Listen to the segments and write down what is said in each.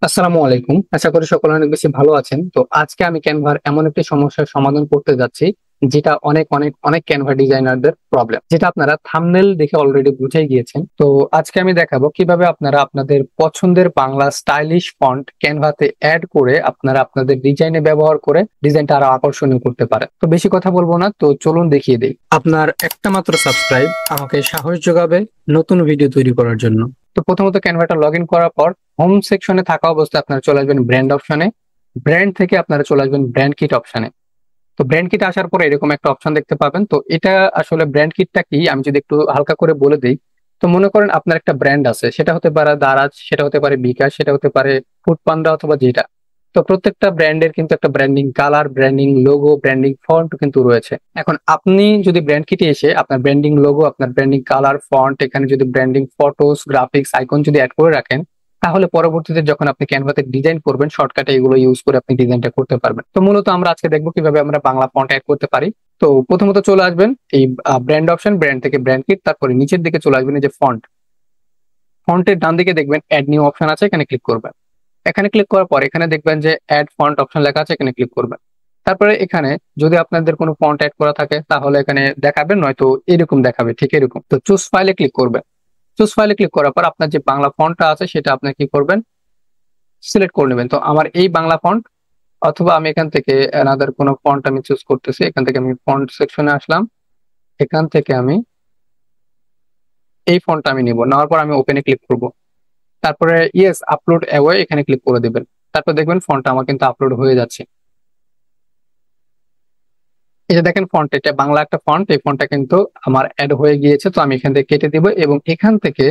আসসালামু আলাইকুম। আশা করি সকলে অনেক বেশি ভালো আছেন। তো আজকে আমি ক্যানভার এমন একটি সমস্যার সমাধান করতে যাচ্ছি, যেটা অনেক অনেক অনেক ক্যানভা ডিজাইনারদের প্রবলেম, যেটা আপনারা থাম্বনেল দেখে অলরেডি বুঝে গিয়েছেন। তো আজকে আমি দেখাবো কিভাবে আপনারা আপনাদের পছন্দের বাংলা স্টাইলিশ ফন্ট ক্যানভাতে অ্যাড করে আপনারা আপনাদের ডিজাইনে ব্যবহার করে ডিজাইনটা আরো আকর্ষণীয় করতে পারেন। তো বেশি কথা বলবো না, তো চলুন দেখিয়ে দেই। আপনার একটা মাত্র সাবস্ক্রাইব আমাকে সাহস যোগাবে নতুন ভিডিও তৈরি করার জন্য। তো প্রথমত ক্যানভাটা লগ ইন করার পর হোম সেকশনে থাকা অবস্থায় আপনারা চলে আসবেন ব্র্যান্ড অপশনে। ব্র্যান্ড থেকে আপনারা চলে আসবেন ব্র্যান্ড কিট অপশনে। তো ব্র্যান্ড কিট আসার পরে এরকম একটা অপশন দেখতে পাবেন। তো এটা আসলে ব্র্যান্ড কিটটা কি আমি যদি একটু হালকা করে বলে দিই। তো মনে করেন আপনার একটা ব্র্যান্ড আছে, সেটা হতে পারে দারাজ, সেটা হতে পারে বিকাশ, সেটা হতে পারে ফুড পান্ডা অথবা যেটা। তো প্রত্যেকটা ব্র্যান্ডের কিন্তু একটা branding colour, branding logo, branding font কিন্তু রয়েছে। এখন আপনি যদি ব্র্যান্ড কিটে এসে আপনার ব্র্যান্ডিং লোগো, আপনার ব্র্যান্ডিং কালার, ফন্ট, এখানে যদি ব্র্যান্ডিং ফটোস, গ্রাফিক্স, আইকন যদি অ্যাড করে রাখেন, তাহলে পরবর্তীতে যখন আপনি ক্যানভাতে ডিজাইন করবেন শর্টকাটে এগুলো ইউজ করে আপনি ডিজাইনটা করতে পারবেন। তো মূলত আমরা আজকে দেখবো কিভাবে আমরা বাংলা ফন্ট অ্যাড করতে পারি। তো প্রথমত চলে আসবেন এই ব্র্যান্ড অপশন, ব্র্যান্ড থেকে ব্র্যান্ড কিট, তারপরে নিচের দিকে চলে আসবেন এই যে ফন্ট। ফন্টের ডান দিকে দেখবেন অ্যাড নিউ অপশন আছে, এখানে ক্লিক করবেন। এখানে ক্লিক করার পর এখানে দেখবেন যে অ্যাড ফন্ট অপশন লেখা আছে, এখানে ক্লিক করবেন। তারপরে এখানে যদি আপনাদের কোনো ফন্ট অ্যাড করা থাকে তাহলে এখানে দেখাবেন, নয়তো এরকম দেখাবে, ঠিক এরকম। তো চুজ ফাইলে ক্লিক করবেন। চুজ ফাইলে ক্লিক করার পর আপনার যে বাংলা ফন্টটা আছে সেটা আপনি কি করবেন, সিলেক্ট করে নেবেন। তো আমার এই বাংলা ফন্ট, অথবা আমি এখান থেকে অ্যানাদার কোনো ফন্ট আমি চুজ করতেছি। এখান থেকে আমি ফন্ট সেকশনে আসলাম, এখান থেকে আমি এই ফন্টটা আমি নিব, নেওয়ার পর আমি ওপেনে ক্লিক করব। তারপরে ইয়েস আপলোড অ্যাওয়ে এখানে ক্লিক করে দিবেন। তারপর দেখবেন ফন্টটা আমার কিন্তু আপলোড হয়ে যাচ্ছে। এই যে দেখেন ফন্ট, এটা বাংলা একটা ফন্ট, এই ফন্টটা কিন্তু আমার অ্যাড হয়ে গিয়েছে। তো আমি এখান থেকে কেটে দিব এবং এখান থেকে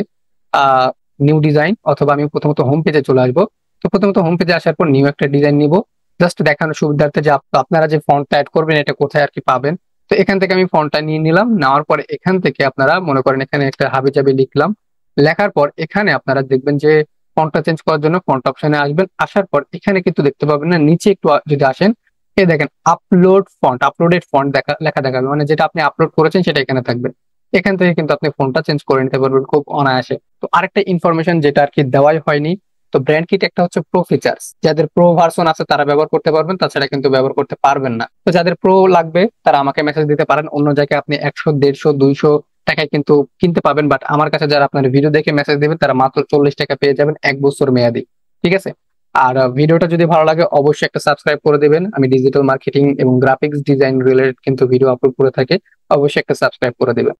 নিউ ডিজাইন, অথবা আমি প্রথমত হোম পেজে চলে আসবো। তো প্রথমত হোম পেজে আসার পর নিউ একটা ডিজাইন নিব, জাস্ট দেখানোর সুবিধার্থে যে আপনারা যে ফন্টটা অ্যাড করবেন এটা কোথায় আর কি পাবেন। তো এখান থেকে আমি ফন্টটা নিয়ে নিলাম, নেওয়ার পরে এখান থেকে আপনারা মনে করেন এখানে একটা হাবি জাবি লিখলাম। লেখার পর এখানে আপনারা দেখবেন যে ফন্টটা চেঞ্জ করার জন্য ফন্ট অপশনে আসবেন। আসার পর এখানে কিন্তু দেখতে পাবেন না, নিচে একটু যদি আসেন, এই দেখেন আপলোড ফন্ট, আপলোডেড ফন্ট লেখা দেখাবে, মানে যেটা আপনি আপলোড করেছেন সেটা এখানে থাকবে। এখান থেকে কিন্তু আপনি ফোনটা চেঞ্জ করে নিতে পারবেন খুব অনায়াসে। তো আরেকটা ইনফরমেশন যেটা আর কি দেওয়াই হয়নি, তো ব্র্যান্ড কিট একটা হচ্ছে প্রো ফিচার্স, যাদের প্রো ভার্সন আছে তারা ব্যবহার করতে পারবেন, তাছাড়া কিন্তু ব্যবহার করতে পারবেন না। তো যাদের প্রো লাগবে তারা আমাকে মেসেজ দিতে পারেন। অন্য জায়গায় আপনি 100, 150, 200 টাকায় কিন্তু কিনতে পাবেন, বাট আমার কাছে যারা আপনার ভিডিও দেখে মেসেজ দেবেন তারা মাত্র 40 টাকা পেয়ে যাবেন 1 বছর মেয়াদি। ঠিক আছে। আর ভিডিওটা যদি ভালো লাগে অবশ্যই একটা সাবস্ক্রাইব করে দিবেন। আমি ডিজিটাল মার্কেটিং এবং গ্রাফিক্স ডিজাইন রিলেটেড কিন্তু ভিডিও আপলোড করে থাকি, অবশ্যই একটা সাবস্ক্রাইব করে দিবেন।